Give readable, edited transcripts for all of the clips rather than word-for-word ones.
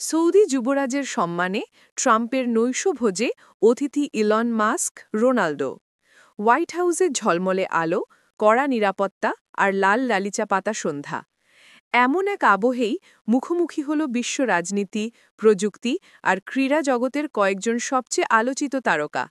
Saudi যুবরাজের সম্মানে ট্রাম্পের নৈশভোজে অতিথি ইলন মাস্ক, রোনাল্ডো। হোয়াইট হাউসের ঝলমলে আলো, কড়া নিরাপত্তা আর লাল লালিচা পাতা সন্ধ্যা। এমন এক আবহেই মুখোমুখি হল বিশ্ব রাজনীতি, প্রযুক্তি আর ক্রীড়া জগতের কয়েকজন সবচেয়ে আলোচিত তারকা।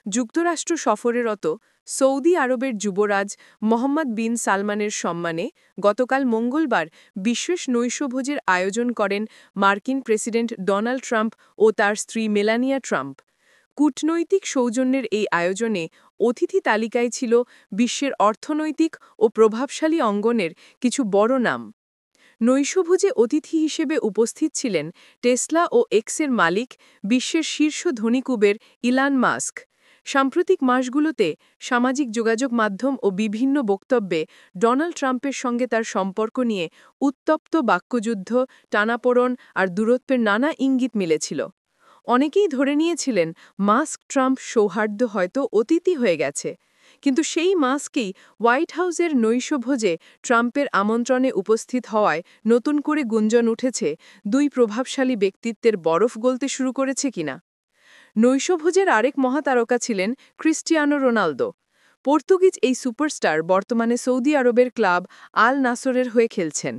যুক্তরাষ্ট্র সফরেরত সৌদি আরবের যুবরাজ মোহাম্মদ বিন সালমানের সম্মানে গতকাল মঙ্গলবার বিশেষ নৈশভোজের আয়োজন করেন মার্কিন প্রেসিডেন্ট ডোনাল্ড ট্রাম্প ও তার স্ত্রী মেলানিয়া ট্রাম্প। কূটনৈতিক সৌজন্যের এই আয়োজনে অতিথি তালিকায় ছিল বিশ্বের অর্থনৈতিক ও প্রভাবশালী অঙ্গনের কিছু বড় নাম। নৈশভোজে অতিথি হিসেবে উপস্থিত ছিলেন টেসলা ও এক্সের মালিক, বিশ্বের শীর্ষ ধনী কুবের ইলন মাস্ক। সাম্প্রতিক মাসগুলোতে সামাজিক যোগাযোগ মাধ্যম ও বিভিন্ন বক্তব্যে ডোনাল্ড ট্রাম্পের সঙ্গে তার সম্পর্ক নিয়ে উত্তপ্ত বাক্যযুদ্ধ, টানাপোড়েন আর দূরত্বের নানা ইঙ্গিত মিলেছিল। অনেকেই ধরে নিয়েছিলেন মাস্ক ট্রাম্প সৌহার্দ্য হয়তো অতীতই হয়ে গেছে। কিন্তু সেই মাস্কই হোয়াইট হাউসের নৈশভোজে ট্রাম্পের আমন্ত্রণে উপস্থিত হওয়ায় নতুন করে গুঞ্জন উঠেছে দুই প্রভাবশালী ব্যক্তিত্বের বরফ গলতে শুরু করেছে কিনা। নৈশভোজের আরেক মহাতারকা ছিলেন ক্রিস্টিয়ানো রোনালদো। পর্তুগিজ এই সুপারস্টার বর্তমানে সৌদি আরবের ক্লাব আল নাসরের হয়ে খেলছেন।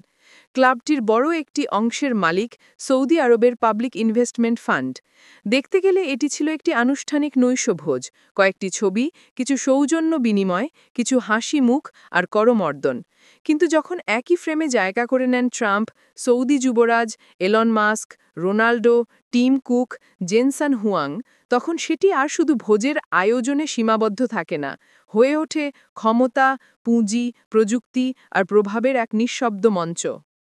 ক্লাবটির বড় একটি অংশের মালিক সৌদি আরবের পাবলিক ইনভেস্টমেন্ট ফান্ড। দেখতে গেলে এটি ছিল একটি আনুষ্ঠানিক নৈশভোজ, কয়েকটি ছবি, কিছু সৌজন্য বিনিময়, কিছু হাসি মুখ আর করমর্দন। কিন্তু যখন একই ফ্রেমে জায়গা করে নেন ট্রাম্প, সৌদি যুবরাজ, Elon Musk, Ronaldo, Tim Cook, Jensen Huang, তখন সেটি আর শুধু ভোজের আয়োজনে সীমাবদ্ধ থাকে না, হয়ে ওঠে ক্ষমতা, পুঁজি, প্রযুক্তি আর প্রভাবের এক নিঃশব্দ মঞ্চ।